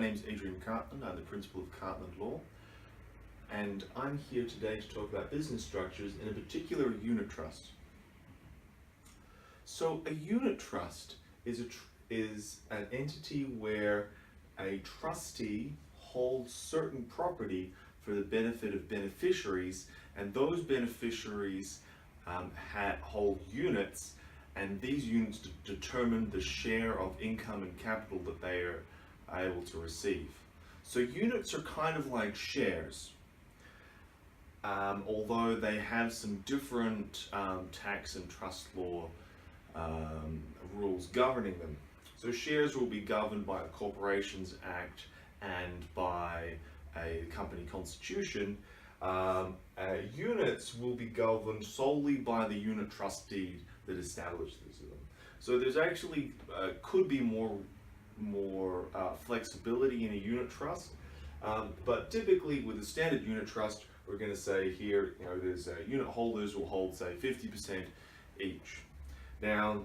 name's Adrian Cartland. I'm the principal of Cartland Law, and I'm here today to talk about business structures, in a particular unit trust. So a unit trust is an entity where a trustee holds certain property for the benefit of beneficiaries, and those beneficiaries hold units, and these units determine the share of income and capital that they are able to receive. So units are kind of like shares, although they have some different tax and trust law rules governing them. So shares will be governed by the Corporations Act and by a company constitution. Units will be governed solely by the unit trust deed that establishes them. So there's actually could be more flexibility in a unit trust, but typically with a standard unit trust, we're going to say here, there's unit holders will hold, say, 50% each. Now,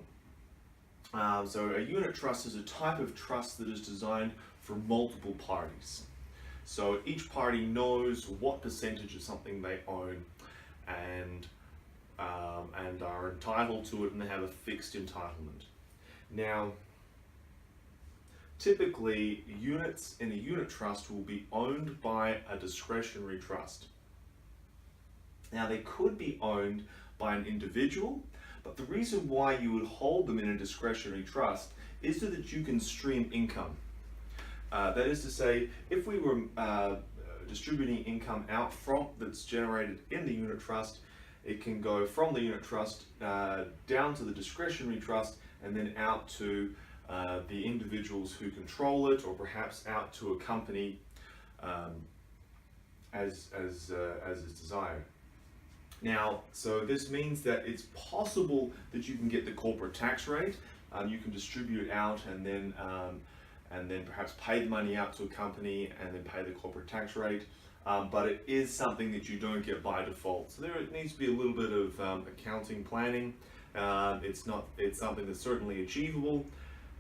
so a unit trust is a type of trust that is designed for multiple parties. So each party knows what percentage of something they own and are entitled to it, and they have a fixed entitlement. Now, typically, units in a unit trust will be owned by a discretionary trust. Now, they could be owned by an individual, but the reason why you would hold them in a discretionary trust is so that you can stream income. That is to say, if we were distributing income out from that's generated in the unit trust, it can go from the unit trust down to the discretionary trust, and then out to the individuals who control it, or perhaps out to a company as is desired. Now, so this means that it's possible that you can get the corporate tax rate. You can distribute it out and then perhaps pay the money out to a company and then pay the corporate tax rate. But it is something that you don't get by default. So there needs to be a little bit of accounting planning. It's something that's certainly achievable,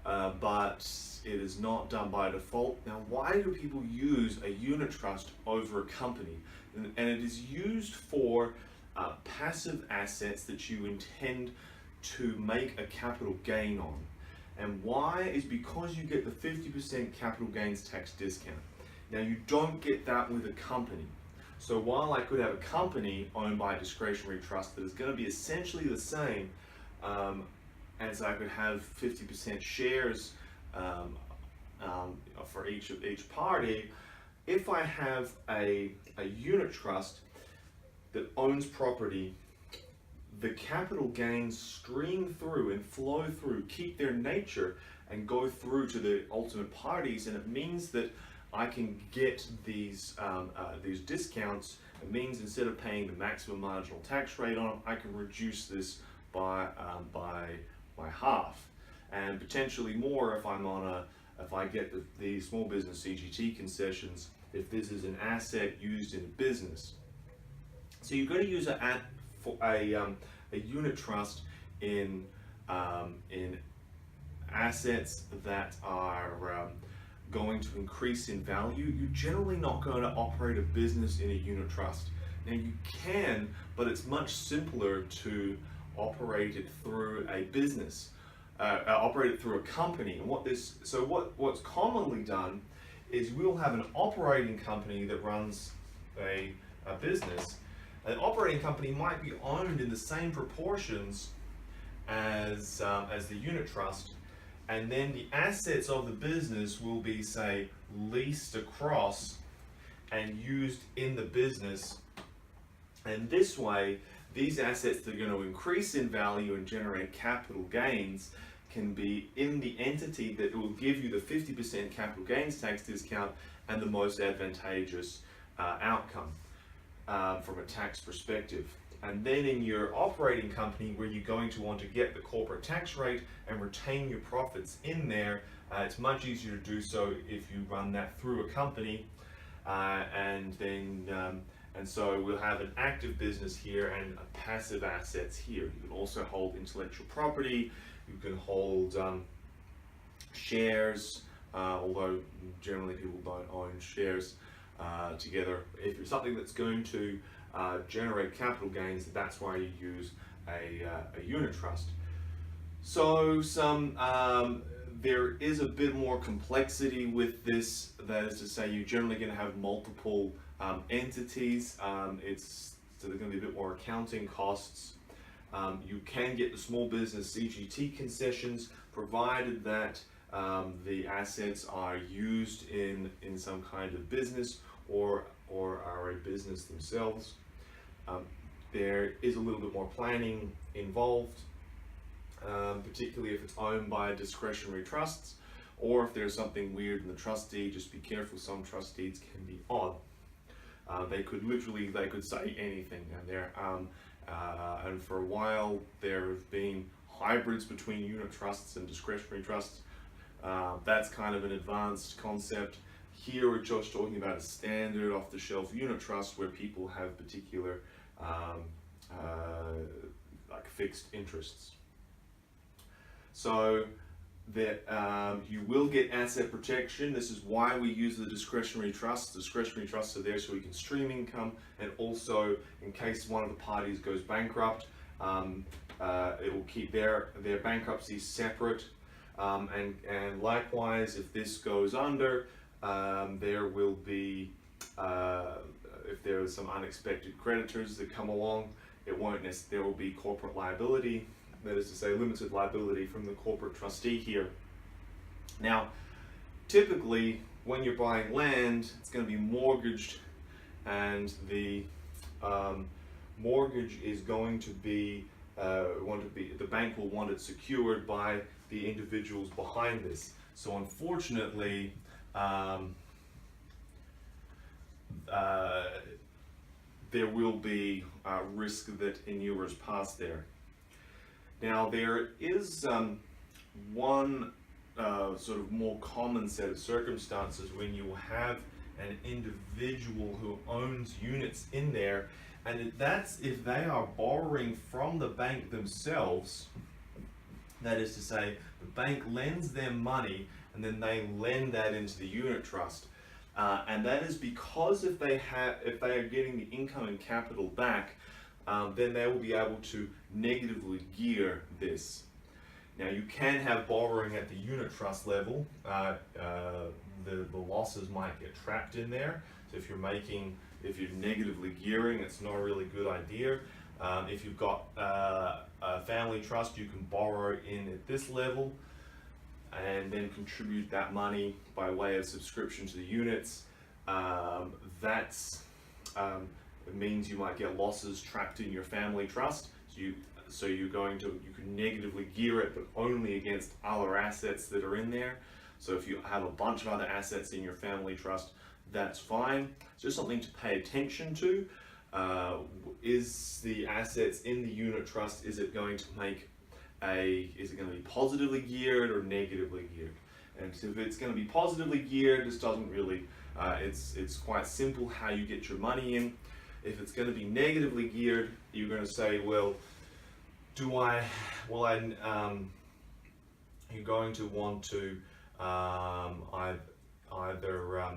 but it is not done by default. Now, why do people use a unit trust over a company? And it is used for passive assets that you intend to make a capital gain on. And why is because you get the 50% capital gains tax discount. Now, you don't get that with a company. So while I could have a company owned by a discretionary trust that is going to be essentially the same as I could have 50% shares for each party, if I have a unit trust that owns property, the capital gains stream through and flow through, keep their nature, and go through to the ultimate parties, and it means that I can get these discounts. It means instead of paying the maximum marginal tax rate on it, I can reduce this by half, and potentially more if I get the small business CGT concessions, if this is an asset used in a business. So you're going to use a unit trust in assets that are going to increase in value. You're generally not going to operate a business in a unit trust. Now, you can, but it's much simpler to operate it through a business, operate it through a company. And what's commonly done is we'll have an operating company that runs a business. An operating company might be owned in the same proportions as the unit trust, and then the assets of the business will be, say, leased across and used in the business. And this way, these assets that are going to increase in value and generate capital gains can be in the entity that will give you the 50% capital gains tax discount and the most advantageous outcome from a tax perspective. And then in your operating company, where you're going to want to get the corporate tax rate and retain your profits in there, it's much easier to do so if you run that through a company. And so we'll have an active business here and passive assets here. You can also hold intellectual property. You can hold shares, although generally people don't own shares together. If it's something that's going to generate capital gains, that's why you use a unit trust. So there is a bit more complexity with this. That is to say, you're generally going to have multiple entities. So there's going to be a bit more accounting costs. You can get the small business CGT concessions, provided that the assets are used in some kind of business or are a business themselves. There is a little bit more planning involved, particularly if it's owned by discretionary trusts, or if there's something weird in the trust deed. Just be careful, some trust deeds can be odd. They could say anything in there. And for a while there have been hybrids between unit trusts and discretionary trusts. That's kind of an advanced concept. Here we're just talking about a standard off-the-shelf unit trust where people have particular like fixed interests. So that you will get asset protection. This is why we use the discretionary trusts. Discretionary trusts are there so we can stream income, and also in case one of the parties goes bankrupt, it will keep their bankruptcy separate. And likewise, if this goes under, there will be, if there are some unexpected creditors that come along, there will be corporate liability. That is to say, limited liability from the corporate trustee here. Now, typically, when you're buying land, it's going to be mortgaged, and the mortgage is going to be, the bank will want it secured by the individuals behind this. So unfortunately, there will be risk that inures past there. Now, there is one sort of more common set of circumstances when you have an individual who owns units in there, and that's if they are borrowing from the bank themselves. That is to say, the bank lends them money and then they lend that into the unit trust. And that is because if they are getting the income and capital back, then they will be able to negatively gear this. Now, you can have borrowing at the unit trust level. The losses might get trapped in there. So if you're negatively gearing, it's not a really good idea. If you've got a family trust, you can borrow in at this level and then contribute that money by way of subscription to the units. It means you might get losses trapped in your family trust. So you can negatively gear it, but only against other assets that are in there. So if you have a bunch of other assets in your family trust, that's fine. It's just something to pay attention to. Is the assets in the unit trust, is it going to be positively geared or negatively geared? And if it's going to be positively geared, this doesn't really, it's quite simple how you get your money in. If it's going to be negatively geared, you're going to say, well, you're going to want to either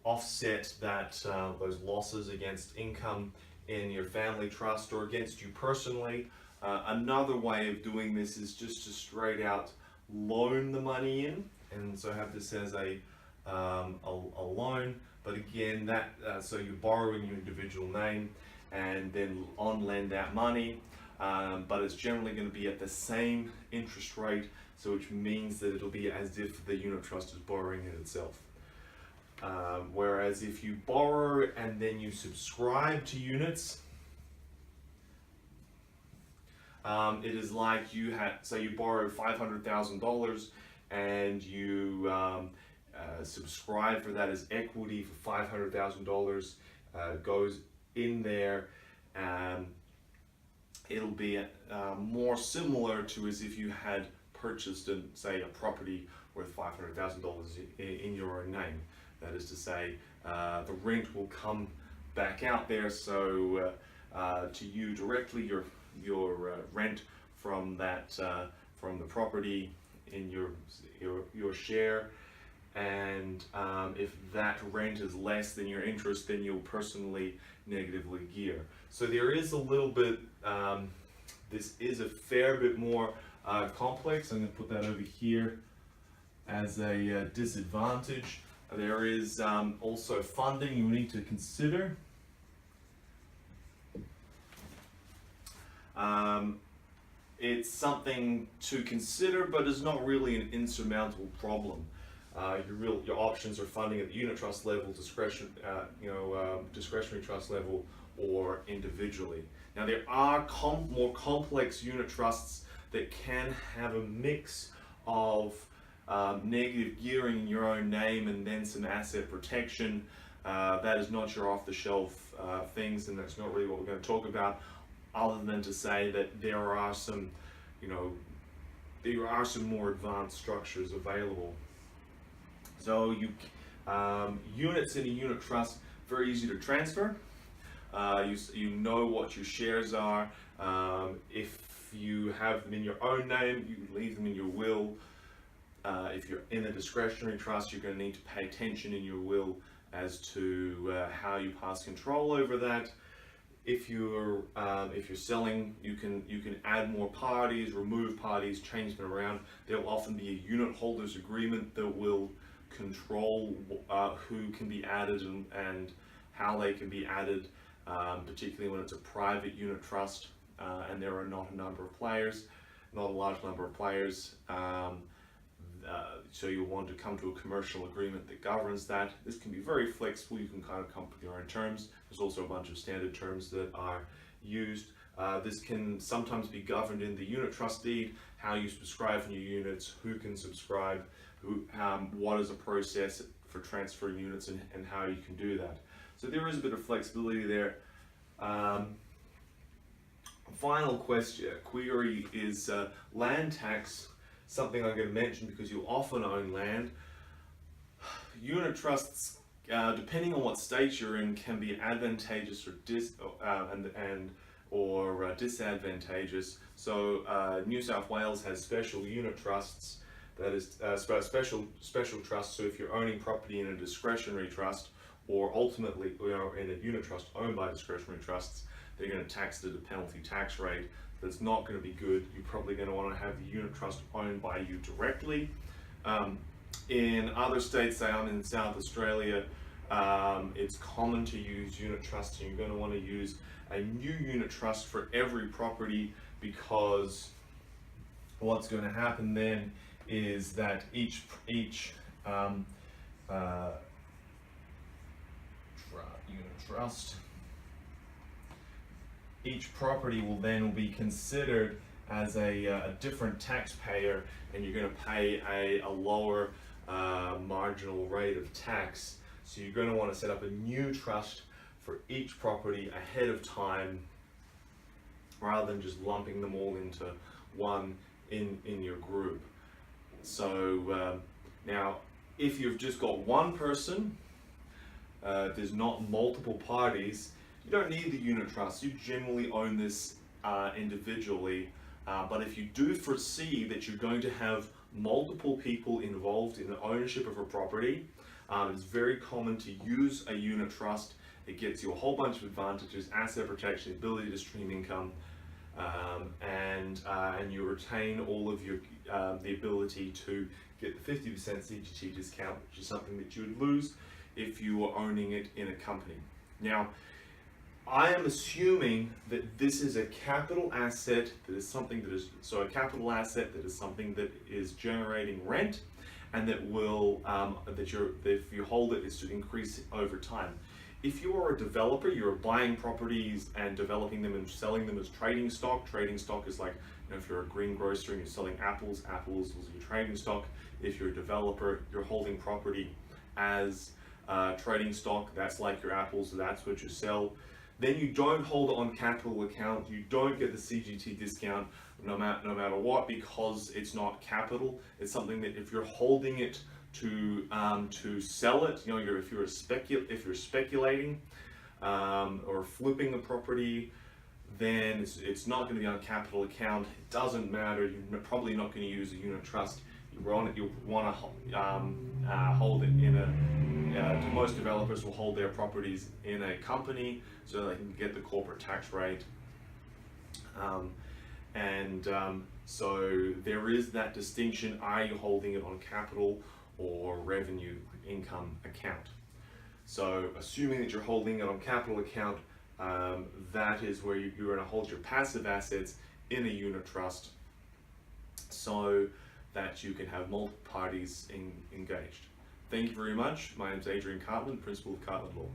offset those losses against income in your family trust or against you personally. Another way of doing this is just to straight out loan the money in, and so have this as a loan. But again, so you're borrowing your individual name and then on lend that money, but it's generally going to be at the same interest rate, so which means that it'll be as if the unit trust is borrowing it itself. Whereas if you borrow and then you subscribe to units, it is like say you borrow $500,000 and you subscribe for that as equity for $500,000, goes in there. It'll be more similar to as if you had purchased, say, a property worth $500,000 in your own name. That is to say, the rent will come back out there, so to you directly, your rent from that from the property in your share, and if that rent is less than your interest, then you'll personally negatively gear. So there is a little bit, this is a fair bit more complex. I'm going to put that over here as a disadvantage. There is also funding you need to consider. It's something to consider, but it's not really an insurmountable problem. Your options are funding at the unit trust level, discretionary trust level, or individually. Now there are more complex unit trusts that can have a mix of negative gearing in your own name and then some asset protection. That is not your off-the-shelf things, and that's not really what we're going to talk about, other than to say that there are some, more advanced structures available. So units in a unit trust, very easy to transfer. You know what your shares are. If you have them in your own name, you leave them in your will. If you're in a discretionary trust, you're going to need to pay attention in your will as to how you pass control over that. If you're selling, you can add more parties, remove parties, change them around. There will often be a unit holders agreement that will control who can be added and how they can be added, particularly when it's a private unit trust and there are not a large number of players. So you'll want to come to a commercial agreement that governs that. This can be very flexible. You can kind of come up with your own terms. There's also a bunch of standard terms that are used. This can sometimes be governed in the unit trust deed, how you subscribe for your units, who can subscribe, what is a process for transferring units, and how you can do that. So there is a bit of flexibility there. Final query is land tax. Something I'm going to mention because you often own land. Unit trusts, depending on what state you're in, can be advantageous or disadvantageous. So New South Wales has special unit trusts. That is special trusts. So if you're owning property in a discretionary trust, or ultimately in a unit trust owned by discretionary trusts, they're going to tax it at a penalty tax rate. That's not going to be good. You're probably going to want to have the unit trust owned by you directly. In other states, say I'm in South Australia, it's common to use unit trusts, and you're going to want to use a new unit trust for every property, because what's going to happen then is that each unit trust, each property will then be considered as a different taxpayer, and you're going to pay a lower marginal rate of tax. So you're going to want to set up a new trust for each property ahead of time, rather than just lumping them all into one in your group. So now, if you've just got one person, there's not multiple parties, you don't need the unit trust. You generally own this individually, but if you do foresee that you're going to have multiple people involved in the ownership of a property, it's very common to use a unit trust. It gets you a whole bunch of advantages: asset protection, ability to stream income, and you retain all of your the ability to get the 50% CGT discount, which is something that you would lose if you were owning it in a company. Now, I am assuming that this is a capital asset that is something that is, so a capital asset that is something that is generating rent, and that will, that if you hold it, is to increase over time. If you are a developer, you're buying properties and developing them and selling them as trading stock. Trading stock is like, if you're a greengrocer and you're selling apples, apples is your trading stock. If you're a developer, you're holding property as trading stock. That's like your apples, so that's what you sell. Then you don't hold it on capital account. You don't get the CGT discount no matter what, because it's not capital. It's something that if you're holding it to sell it, if you're speculating or flipping the property, then it's not going to be on capital account. It doesn't matter. You're probably not going to use a unit trust you'll want to hold it in a, most developers will hold their properties in a company so they can get the corporate tax rate. So there is that distinction. Are you holding it on capital or revenue income account? So assuming that you're holding it on capital account, that is where you're going to hold your passive assets in a unit trust so that you can have multiple parties engaged. Thank you very much. My name is Adrian Cartland, Principal of Cartland Law.